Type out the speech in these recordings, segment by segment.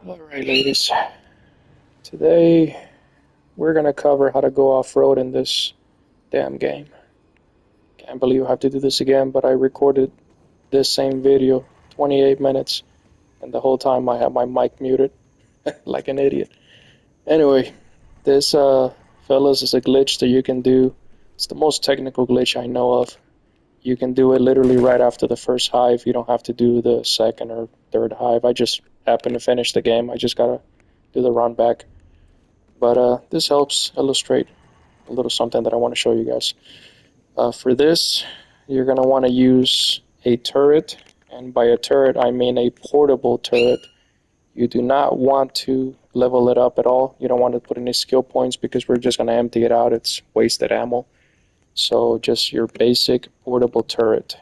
Alright ladies, today we're gonna cover how to go off-road in this damn game. Can't believe I have to do this again, but I recorded this same video 28 minutes and the whole time I had my mic muted like an idiot. Anyway, this fellas is a glitch that you can do. It's the most technical glitch I know of. You can do it literally right after the first hive. You don't have to do the second or third hive. I just happened to finish the game. I just gotta do the run back. But this helps illustrate a little something that I want to show you guys. For this, you're gonna want to use a turret, and by a turret I mean a portable turret. You do not want to level it up at all. You don't want to put any skill points because we're just gonna empty it out. It's wasted ammo. So just your basic portable turret.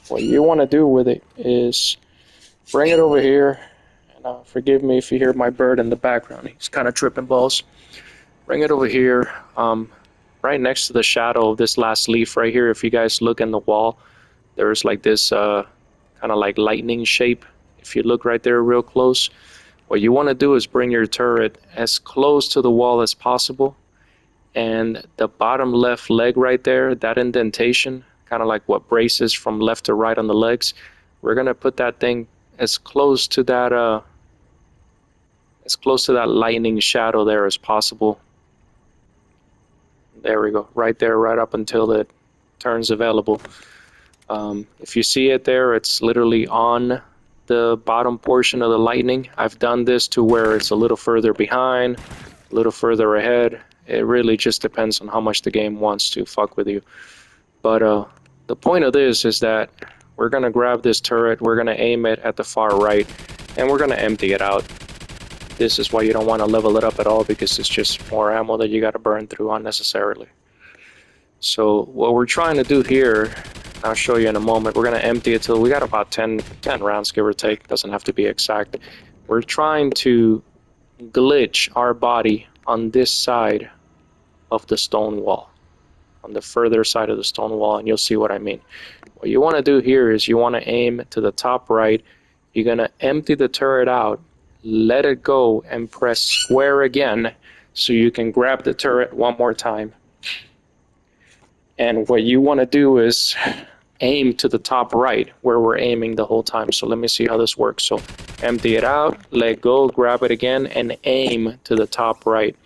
What you want to do with it is bring it over here, and forgive me if you hear my bird in the background. He's kind of tripping balls. Bring it over here, right next to the shadow of this last leaf right here. If you guys look in the wall, there's like this kind of like lightning shape. If you look right there real close, what you want to do is bring your turret as close to the wall as possible. And the bottom left leg right there, that indentation, kind of like what braces from left to right on the legs, we're gonna put that thing as close to that lightning shadow there as possible. There we go, right there, right up until it turns available. If you see it there, it's literally on the bottom portion of the lightning. I've done this to where it's a little further behind, a little further ahead. It really just depends on how much the game wants to fuck with you. But the point of this is that we're going to grab this turret, we're going to aim it at the far right, and we're going to empty it out. This is why you don't want to level it up at all, because it's just more ammo that you got to burn through unnecessarily. So what we're trying to do here, I'll show you in a moment, we're going to empty it till we got about 10 rounds, give or take. Doesn't have to be exact. We're trying to glitch our body on this side of the stone wall, on the further side of the stone wall, and you'll see what I mean. What you want to do here is you want to aim to the top right. You're going to empty the turret out, let it go, and press square again so you can grab the turret one more time. And what you want to do is aim to the top right where we're aiming the whole time. So let me see how this works. So empty it out, let go, grab it again, and aim to the top right.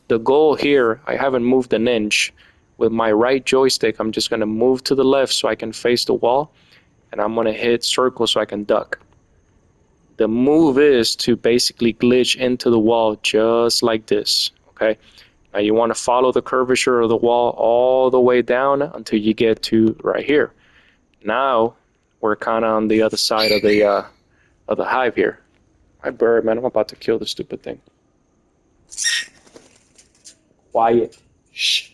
The goal here, I haven't moved an inch. With my right joystick, I'm just going to move to the left so I can face the wall, and I'm going to hit circle so I can duck. The move is to basically glitch into the wall just like this, okay? Now you want to follow the curvature of the wall all the way down until you get to right here. Now we're kind of on the other side of the hive here. My bird, man, I'm about to kill this stupid thing. Quiet. Shh.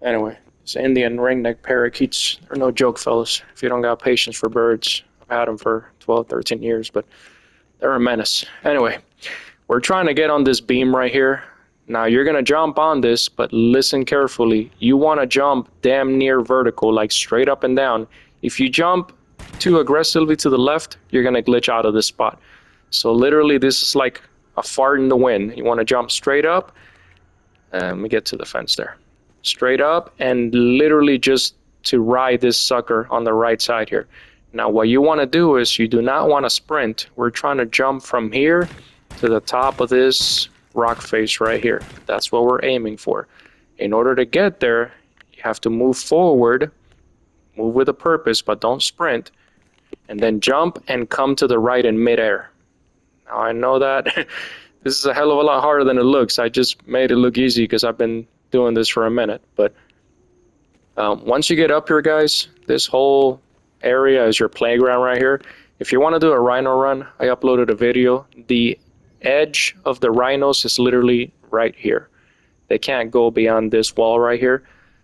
Anyway, this Indian ringneck parakeets are no joke, fellas. If you don't got patience for birds, I've had them for 12, 13 years, but they're a menace. Anyway, we're trying to get on this beam right here. Now you're going to jump on this, but listen carefully. You want to jump damn near vertical, like straight up and down. If you jump too aggressively to the left, you're going to glitch out of this spot. So literally this is like a fart in the wind. You want to jump straight up. Let me get to the fence there. Straight up, and literally just to ride this sucker on the right side here. Now what you want to do is you do not want to sprint. We're trying to jump from here to the top of this rock face right here. That's what we're aiming for. In order to get there, you have to move forward, move with a purpose, but don't sprint, and then jump and come to the right in midair. Now I know that this is a hell of a lot harder than it looks. I just made it look easy because I've been doing this for a minute. But once you get up here, guys, this whole area is your playground right here. If you want to do a rhino run, I uploaded a video. The edge of the rhinos is literally right here. They can't go beyond this wall right here.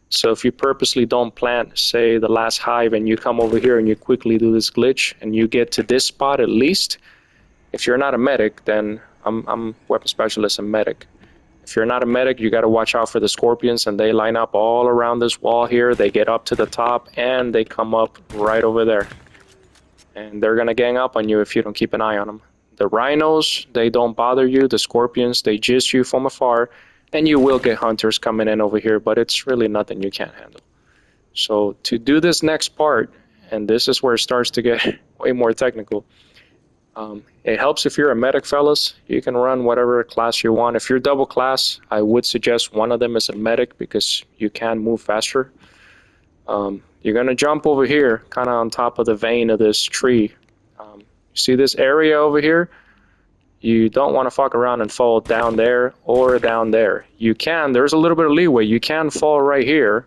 So if you purposely don't plant, say, the last hive, and you come over here and you quickly do this glitch and you get to this spot at least, if you're not a medic, then I'm weapon specialist and medic. If you're not a medic, you got to watch out for the scorpions, and they line up all around this wall here. They get up to the top and they come up right over there, and they're gonna gang up on you if you don't keep an eye on them. The rhinos, they don't bother you. The scorpions, they gist you from afar, and you will get hunters coming in over here, but it's really nothing you can't handle. So to do this next part, and this is where it starts to get way more technical, it helps if you're a medic, fellas. You can run whatever class you want. If you're double class, I would suggest one of them is a medic because you can move faster. You're going to jump over here, kind of on top of the vein of this tree. You see this area over here? You don't want to fuck around and fall down there or down there. You can, there's a little bit of leeway. You can fall right here,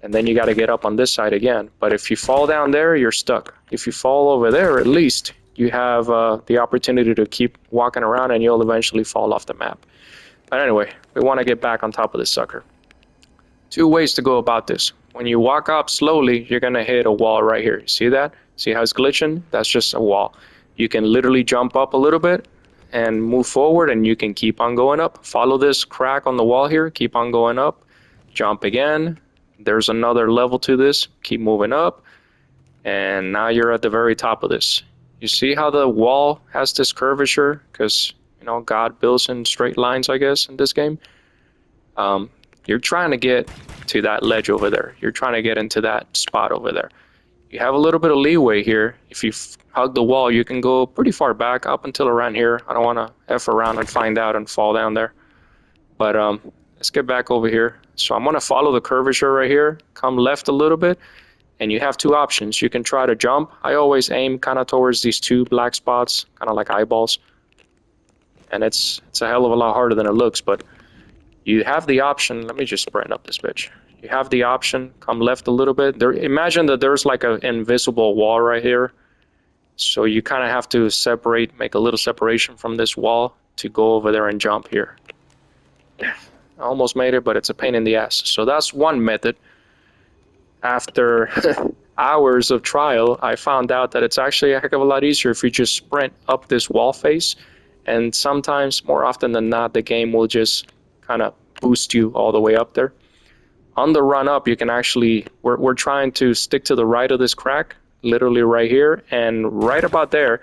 and then you got to get up on this side again. But if you fall down there, you're stuck. If you fall over there, at least you have the opportunity to keep walking around, and you'll eventually fall off the map. But anyway, we want to get back on top of this sucker. Two ways to go about this. When you walk up slowly, you're going to hit a wall right here. You see that? See how it's glitching? That's just a wall. You can literally jump up a little bit and move forward, and you can keep on going up. Follow this crack on the wall here. Keep on going up. Jump again. There's another level to this. Keep moving up. And now you're at the very top of this. You see how the wall has this curvature? Because, you know, God builds in straight lines, I guess, in this game. You're trying to get to that ledge over there. You're trying to get into that spot over there. You have a little bit of leeway here. If you hug the wall, you can go pretty far back up until around here. I don't want to F around and find out and fall down there. But let's get back over here. So I'm going to follow the curvature right here. Come left a little bit. And you have two options. You can try to jump. I always aim kind of towards these two black spots, kind of like eyeballs. And it's a hell of a lot harder than it looks, but you have the option. Let me just sprint up this bitch. You have the option, come left a little bit. Imagine that there's like an invisible wall right here. So you kind of have to separate, make a little separation from this wall to go over there and jump here. I almost made it, but it's a pain in the ass. So that's one method. After hours of trial, I found out that it's actually a heck of a lot easier if you just sprint up this wall face. And sometimes, more often than not, the game will just kind of boost you all the way up there. On the run up, you can actually, we're trying to stick to the right of this crack, literally right here, and right about there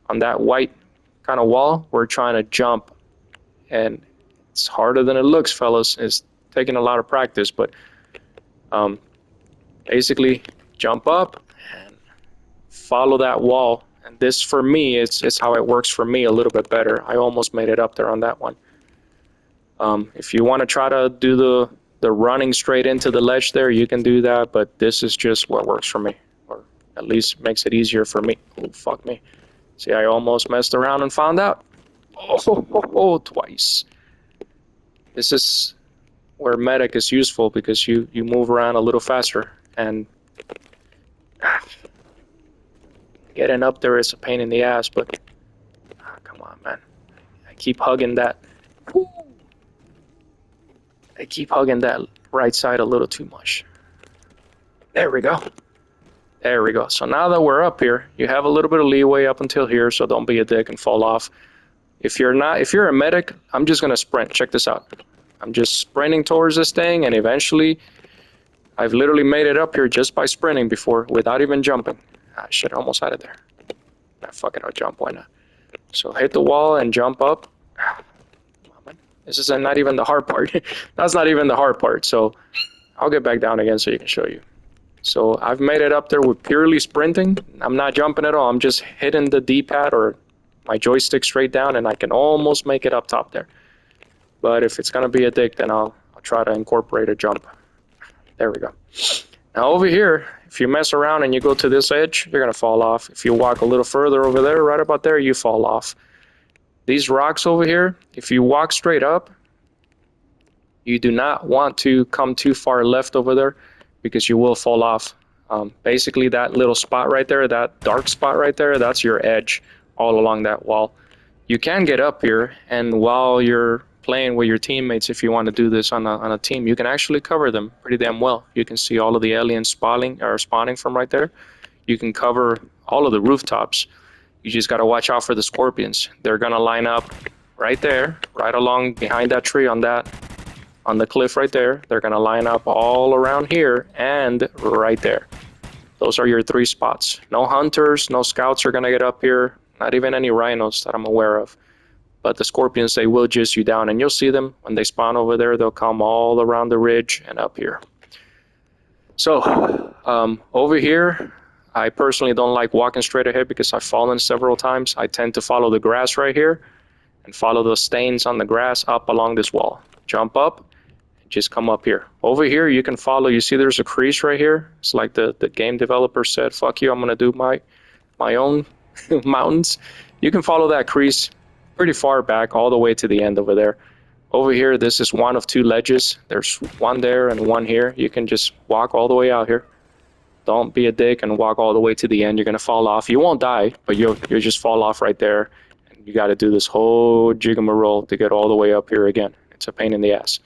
on that white kind of wall, we're trying to jump. And it's harder than it looks, fellas. It's taking a lot of practice, but basically jump up and follow that wall. And this, for me, it's how it works for me a little bit better. I almost made it up there on that one. If you want to try to do the running straight into the ledge there, you can do that, but this is just what works for me, or at least makes it easier for me. Oh, fuck me. See, I almost messed around and found out. Oh, twice. This is where medic is useful because you move around a little faster, and getting up there is a pain in the ass, but come on, man. I keep hugging that. I keep hugging that right side a little too much. There we go. There we go. So now that we're up here, you have a little bit of leeway up until here, so don't be a dick and fall off. If you're a medic, I'm just gonna sprint. Check this out. I'm just sprinting towards this thing, and eventually, I've literally made it up here just by sprinting before, without even jumping. Ah, shit, I almost had it there. Nah, fucking, I'll jump, why not? So hit the wall and jump up. This is not even the hard part. That's not even the hard part. So I'll get back down again so you can show you. So I've made it up there with purely sprinting. I'm not jumping at all. I'm just hitting the D-pad or my joystick straight down, and I can almost make it up top there. But if it's going to be a dick, then I'll try to incorporate a jump. There we go. Now over here, if you mess around and you go to this edge, you're going to fall off. If you walk a little further over there, right about there, you fall off. These rocks over here, if you walk straight up, you do not want to come too far left over there because you will fall off. Basically, that little spot right there, that dark spot right there, that's your edge all along that wall. You can get up here, and while you're playing with your teammates, if you want to do this on a team, you can actually cover them pretty damn well. You can see all of the aliens spawning from right there. You can cover all of the rooftops. You just got to watch out for the scorpions. They're going to line up right there, right along behind that tree on the cliff right there. They're going to line up all around here and right there. Those are your three spots. No hunters, no scouts are going to get up here. Not even any rhinos that I'm aware of. But the scorpions, they will jizz you down, and you'll see them when they spawn over there. They'll come all around the ridge and up here. So over here, I personally don't like walking straight ahead because I've fallen several times. I tend to follow the grass right here and follow the stains on the grass up along this wall. Jump up, just come up here. Over here, you can follow. You see there's a crease right here. It's like the game developer said, fuck you, I'm going to do my own mountains. You can follow that crease pretty far back all the way to the end over there. Over here, this is one of two ledges. There's one there and one here. You can just walk all the way out here. Don't be a dick and walk all the way to the end. You're going to fall off. You won't die, but you'll just fall off right there. And you got to do this whole jigamarole to get all the way up here again. It's a pain in the ass.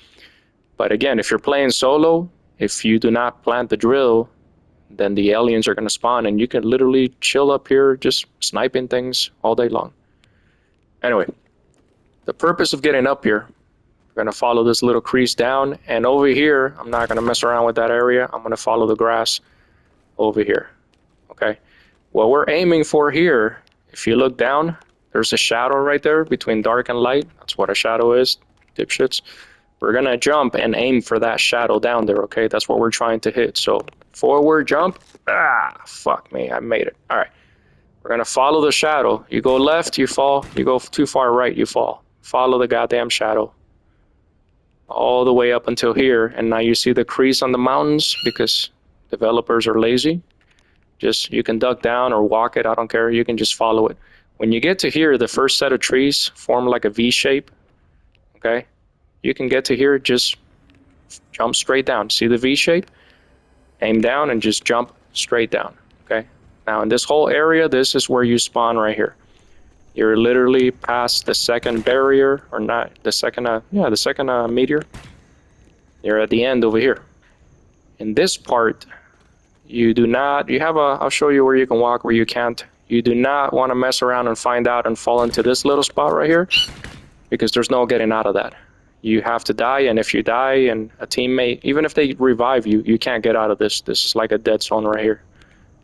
But again, if you're playing solo, if you do not plant the drill, then the aliens are going to spawn, and you can literally chill up here just sniping things all day long. Anyway, the purpose of getting up here, we're going to follow this little crease down, and over here, I'm not going to mess around with that area. I'm going to follow the grass over here, okay? What we're aiming for here, if you look down, there's a shadow right there between dark and light. That's what a shadow is, dipshits. We're going to jump and aim for that shadow down there, okay? That's what we're trying to hit. So, forward jump. Fuck me, I made it. All right. We're going to follow the shadow. You go left, you fall. You go too far right, you fall. Follow the goddamn shadow all the way up until here. And now you see the crease on the mountains because developers are lazy. Just, you can duck down or walk it. I don't care. You can just follow it. When you get to here, the first set of trees form like a V shape. Okay? You can get to here, just jump straight down. See the V shape? Aim down and just jump straight down. Okay? Now in this whole area, this is where you spawn right here. You're literally past the second barrier, or not, the second meteor. You're at the end over here. In this part, you do not, I'll show you where you can walk, where you can't. You do not want to mess around and find out and fall into this little spot right here, because there's no getting out of that. You have to die, and if you die and a teammate, even if they revive you, you can't get out of this. This is like a dead zone right here.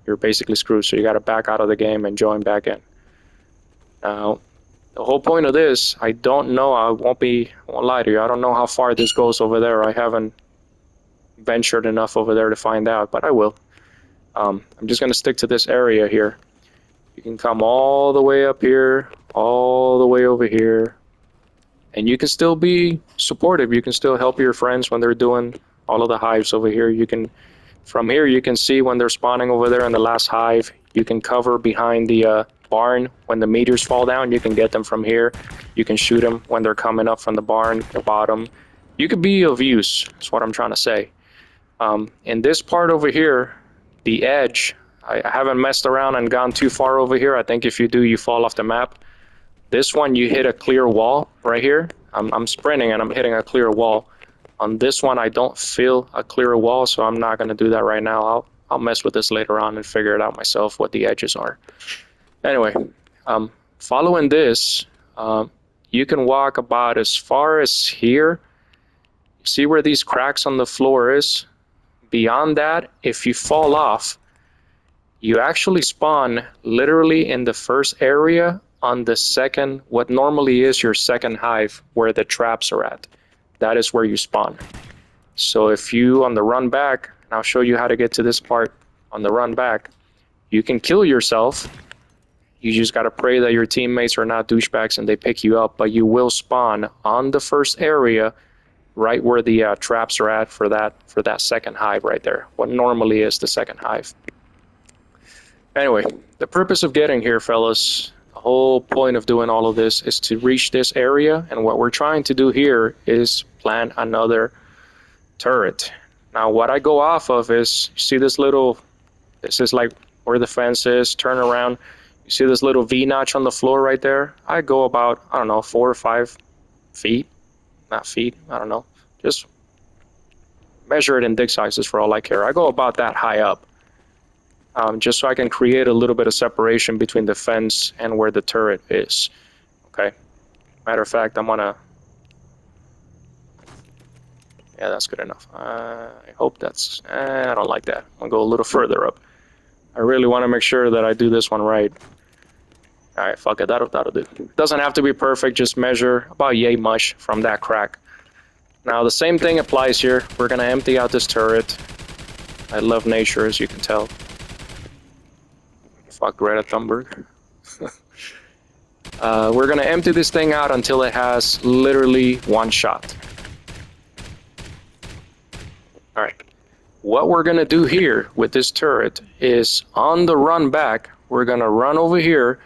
You're basically screwed, so you got to back out of the game and join back in. Now, the whole point of this, I don't know, I won't lie to you, I don't know how far this goes over there. I haven't ventured enough over there to find out, but I will. I'm just going to stick to this area here. You can come all the way up here, all the way over here, and you can still be supportive. You can still help your friends when they're doing all of the hives over here. You can, from here, you can see when they're spawning over there in the last hive. You can cover behind the barn when the meteors fall down. You can get them from here. You can shoot them when they're coming up from the barn, the bottom. You could be of use, is what I'm trying to say. In this part over here, the edge, I haven't messed around and gone too far over here. I think if you do, you fall off the map. This one, you hit a clear wall right here. I'm sprinting and I'm hitting a clear wall. On this one, I don't feel a clear wall, so I'm not going to do that right now. I'll mess with this later on and figure it out myself, what the edges are. Anyway, following this, you can walk about as far as here. See where these cracks on the floor is? Beyond that, if you fall off, you actually spawn literally in the first area on the second, what normally is your second hive, where the traps are at. That is where you spawn. So if you, on the run back, and I'll show you how to get to this part on the run back, you can kill yourself. You just got to pray that your teammates are not douchebags and they pick you up, but you will spawn on the first area right where the traps are at for that second hive right there, what normally is the second hive. Anyway, the purpose of getting here, fellas, the whole point of doing all of this is to reach this area, and what we're trying to do here is plant another turret. Now, what I go off of is, you see this is like where the fence is, turn around, you see this little V-notch on the floor right there? I go about, I don't know, 4 or 5 feet, not feet, I don't know, just measure it in dick sizes for all I care. I go about that high up. Just so I can create a little bit of separation between the fence and where the turret is. Okay. Matter of fact, I'm gonna. Yeah, that's good enough. I hope that's. I don't like that. I'm gonna go a little further up. I really want to make sure that I do this one right. All right, fuck it, that'll do. Doesn't have to be perfect, just measure about yay much from that crack. Now the same thing applies here. We're gonna empty out this turret. I love nature, as you can tell. Fuck Greta Thunberg. We're gonna empty this thing out until it has literally one shot. All right. What we're gonna do here with this turret is on the run back, we're gonna run over here,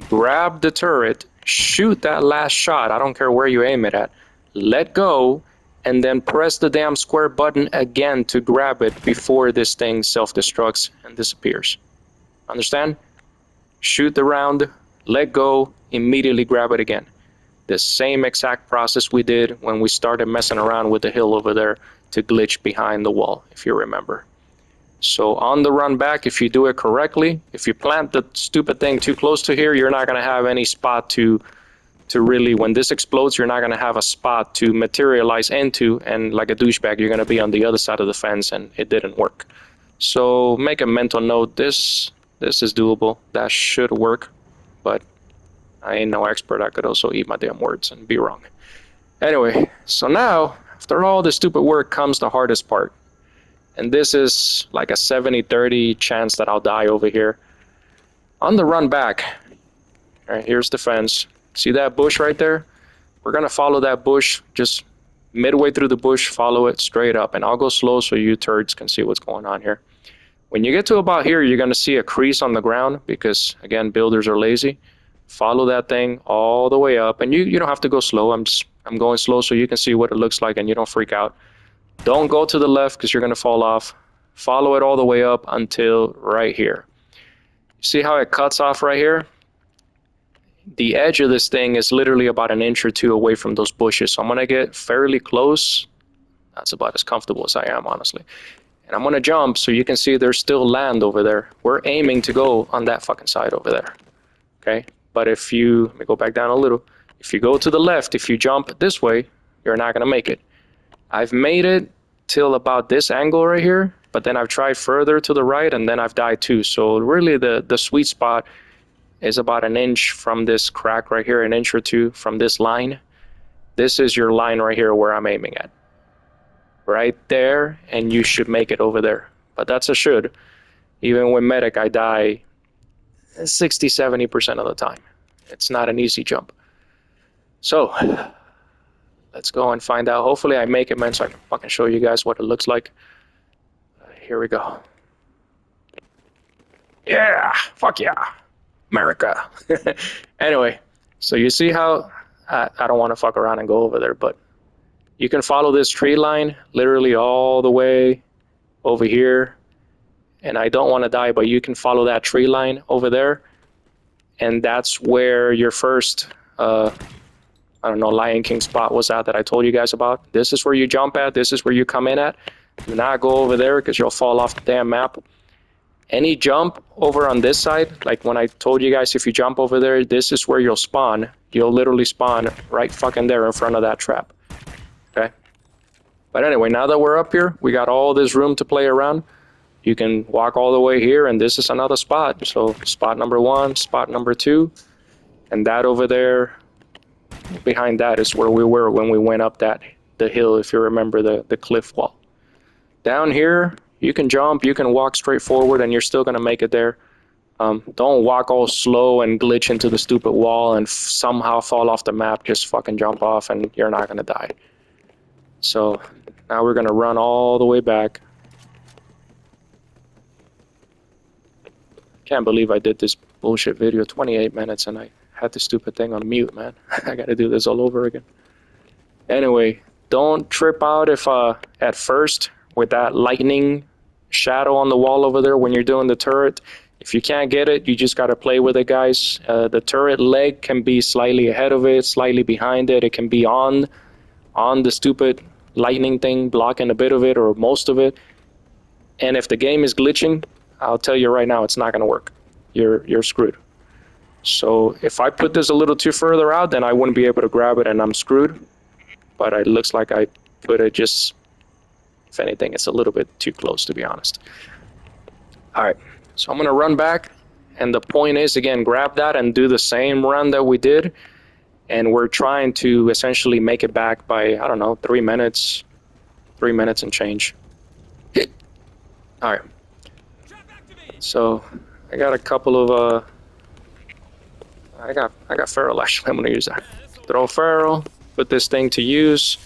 grab the turret, shoot that last shot. I don't care where you aim it at. Let go, and then press the damn square button again to grab it before this thing self-destructs and disappears. Understand? Shoot the round, let go, immediately grab it again. The same exact process we did when we started messing around with the hill over there to glitch behind the wall, if you remember. So on the run back, if you do it correctly, if you plant the stupid thing too close to here, you're not going to have any spot to really, when this explodes, you're not going to have a spot to materialize into, and like a douchebag, you're going to be on the other side of the fence, and it didn't work. So make a mental note, this is doable, that should work, but I ain't no expert. I could also eat my damn words and be wrong. Anyway, so now, after all this stupid work comes the hardest part. And this is like a 70-30 chance that I'll die over here. On the run back, all right, here's the fence. See that bush right there? We're gonna follow that bush, just midway through the bush, follow it straight up. And I'll go slow so you turds can see what's going on here. When you get to about here, you're gonna see a crease on the ground because, again, builders are lazy. Follow that thing all the way up. And you don't have to go slow. I'm going slow so you can see what it looks like and you don't freak out. Don't go to the left because you're gonna fall off. Follow it all the way up until right here. See how it cuts off right here? The edge of this thing is literally about an inch or two away from those bushes. So I'm gonna get fairly close. That's about as comfortable as I am, honestly. And I'm gonna jump so you can see there's still land over there. We're aiming to go on that fucking side over there, okay? But if you, let me go back down a little. If you go to the left, if you jump this way, you're not gonna make it. I've made it till about this angle right here, but then I've tried further to the right and then I've died too. So really the sweet spot is about an inch from this crack right here, an inch or two from this line. This is your line right here where I'm aiming at. Right there, and you should make it over there. But that's a should. Even with medic, I die 60-70% of the time. It's not an easy jump. So, let's go and find out. Hopefully I make it, man, so I can fucking show you guys what it looks like. Here we go. Yeah! Fuck yeah! America! Anyway, so you see how... I don't want to fuck around and go over there, but you can follow this tree line literally all the way over here. And I don't want to die, but you can follow that tree line over there. And that's where your first, I don't know, Lion King spot was at that I told you guys about. This is where you jump at. This is where you come in at. Do not go over there because you'll fall off the damn map. Any jump over on this side, like when I told you guys if you jump over there, this is where you'll spawn. You'll literally spawn right fucking there in front of that trap. Okay? But anyway, now that we're up here, we got all this room to play around. You can walk all the way here, and this is another spot. So spot number 1, spot number 2, and that over there, behind that is where we were when we went up the hill, if you remember the cliff wall. Down here, you can jump, you can walk straight forward, and you're still going to make it there. Don't walk all slow and glitch into the stupid wall and somehow fall off the map. Just fucking jump off, and you're not going to die. So now we're going to run all the way back. Can't believe I did this bullshit video, 28 minutes, and I had this stupid thing on mute, man. I gotta do this all over again. Anyway, don't trip out if at first with that lightning shadow on the wall over there when you're doing the turret. If you can't get it, you just gotta play with it, guys. The turret leg can be slightly ahead of it, slightly behind it. It can be on the stupid lightning thing, blocking a bit of it or most of it. And if the game is glitching, I'll tell you right now, it's not going to work. You're screwed. So if I put this a little too further out, then I wouldn't be able to grab it and I'm screwed. But it looks like I put it just, if anything, it's a little bit too close, to be honest. All right, so I'm going to run back And the point is, again, grab that and do the same run that we did. And we're trying to essentially make it back by, I don't know, 3 minutes and change. All right. So I got a couple of, I got ferrule actually. I'm gonna use that. Throw ferrule, put this thing to use.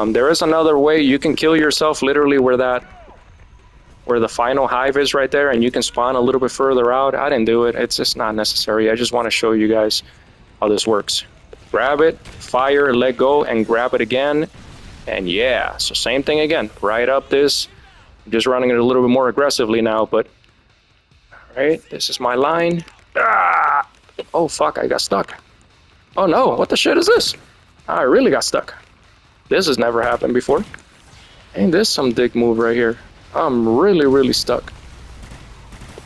There is another way you can kill yourself literally where the final hive is right there, and you can spawn a little bit further out. I didn't do it. It's just not necessary. I just want to show you guys how this works. Grab it, fire, let go, and grab it again. And yeah, so same thing again. Right up this. I'm just running it a little bit more aggressively now, but all right, this is my line. Ah! Oh fuck, I got stuck. Oh no, what the shit is this? I really got stuck. This has never happened before. Ain't this some dick move right here? I'm really stuck.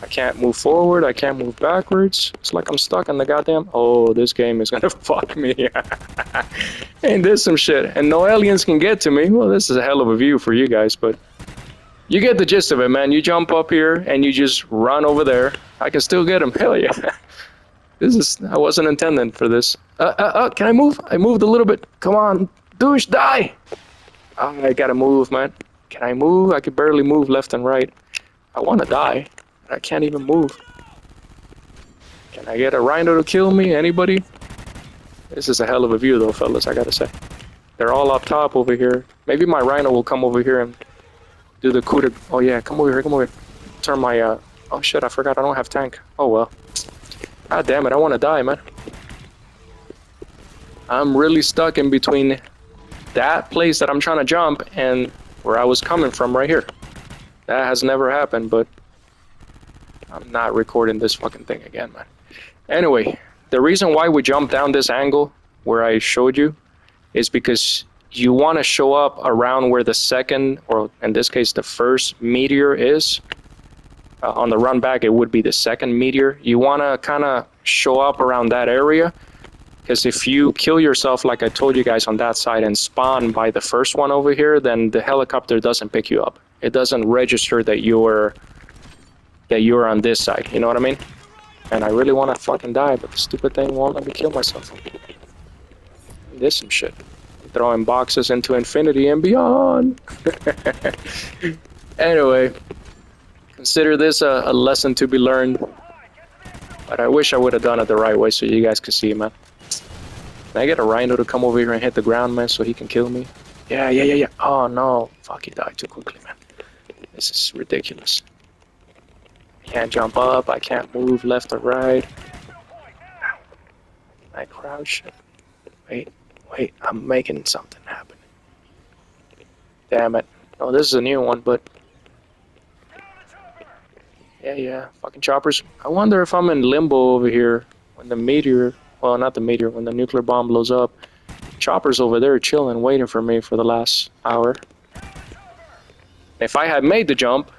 I can't move forward, I can't move backwards. It's like I'm stuck in the goddamn... Oh, this game is gonna fuck me. Ain't this some shit? And no aliens can get to me. Well, this is a hell of a view for you guys, but... You get the gist of it, man. You jump up here and you just run over there. I can still get him. Hell yeah. I wasn't intending for this. Can I move? I moved a little bit. Come on, douche, die! Oh, I gotta move, man. Can I move? I could barely move left and right. I wanna die. I can't even move. Can I get a rhino to kill me? Anybody? This is a hell of a view though, fellas, I gotta say. They're all up top over here. Maybe my rhino will come over here and do the coup de... Oh yeah, come over here, come over here. Turn my, Oh shit, I forgot I don't have tank. Oh well. God damn it, I wanna die, man. I'm really stuck in between that place that I'm trying to jump and where I was coming from right here. That has never happened, but I'm not recording this fucking thing again, man. Anyway, the reason why we jumped down this angle where I showed you is because you want to show up around where the second, or in this case, the first meteor is. On the run back, it would be the second meteor. You want to kind of show up around that area, because if you kill yourself, like I told you guys on that side, and spawn by the first one over here, then the helicopter doesn't pick you up. It doesn't register that you're on this side. You know what I mean? And I really want to fucking die, but the stupid thing won't let me kill myself. This some shit. I'm throwing boxes into infinity and beyond. Anyway, consider this a lesson to be learned. But I wish I would have done it the right way so you guys could see, man. Can I get a rhino to come over here and hit the ground, man, so he can kill me? Yeah. Oh, no. Fuck, he died too quickly, man. This is ridiculous. Can't jump up. I can't move left or right. I crouch. Wait. I'm making something happen. Damn it. Oh, this is a new one, but... Yeah. Fucking choppers. I wonder if I'm in limbo over here when the meteor... Well, not the meteor. When the nuclear bomb blows up. Choppers over there chilling, waiting for me for the last hour. If I had made the jump,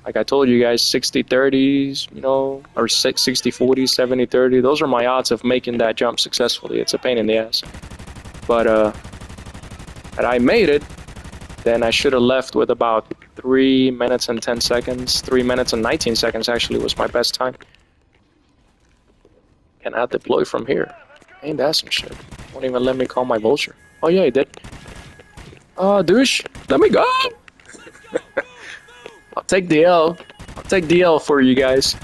like I told you guys, 60-30s, you know, or 60-40, 70-30, those are my odds of making that jump successfully. It's a pain in the ass. But, had I made it, then I should have left with about 3 minutes and 10 seconds. 3 minutes and 19 seconds actually was my best time. Can I deploy from here? Ain't that some shit? Won't even let me call my vulture. Oh yeah, he did. Oh, douche, let me go! I'll take the L. I'll take the L for you guys.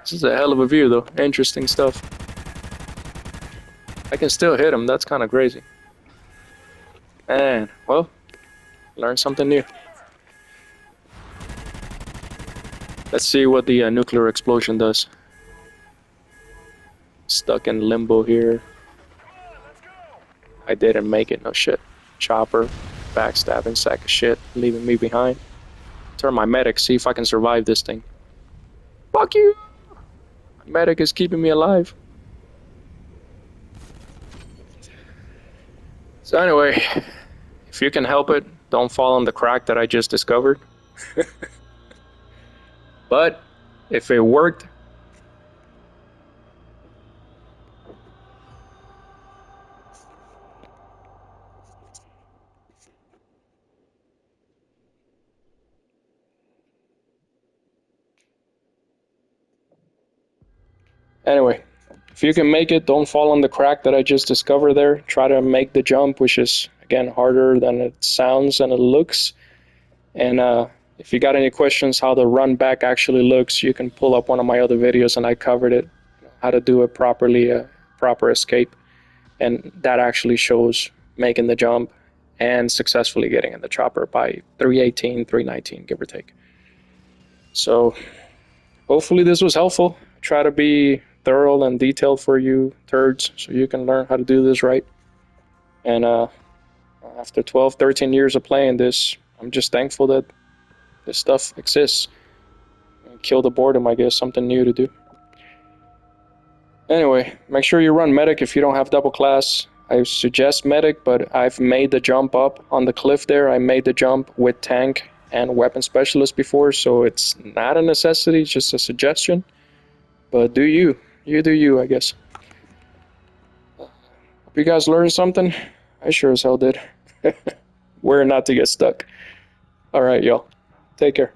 This is a hell of a view though. Interesting stuff. I can still hit him. That's kind of crazy. And, well, learn something new. Let's see what the nuclear explosion does. Stuck in limbo here. I didn't make it, no shit. Chopper, backstabbing sack of shit, leaving me behind. Turn my medic, see if I can survive this thing. Fuck you! My medic is keeping me alive. So anyway, if you can help it, don't fall on the crack that I just discovered. But if it worked, Anyway, if you can make it, don't fall on the crack that I just discovered there. Try to make the jump, which is, again, harder than it sounds and it looks. And if you got any questions how the run back actually looks, you can pull up one of my other videos and I covered it, how to do it properly, proper escape. And that actually shows making the jump and successfully getting in the chopper by 318, 319, give or take. So hopefully this was helpful. Try to be thorough and detailed for you turds so you can learn how to do this right. And after 12, 13 years of playing this, I'm just thankful that this stuff exists. Kill the boredom, I guess, something new to do. Anyway, make sure you run medic if you don't have double class. I suggest medic, but I've made the jump up on the cliff there. I made the jump with tank and weapon specialist before, so it's not a necessity, it's just a suggestion. But do you do you, I guess. Hope you guys learned something. I sure as hell did. Where not to get stuck. All right, y'all. Take care.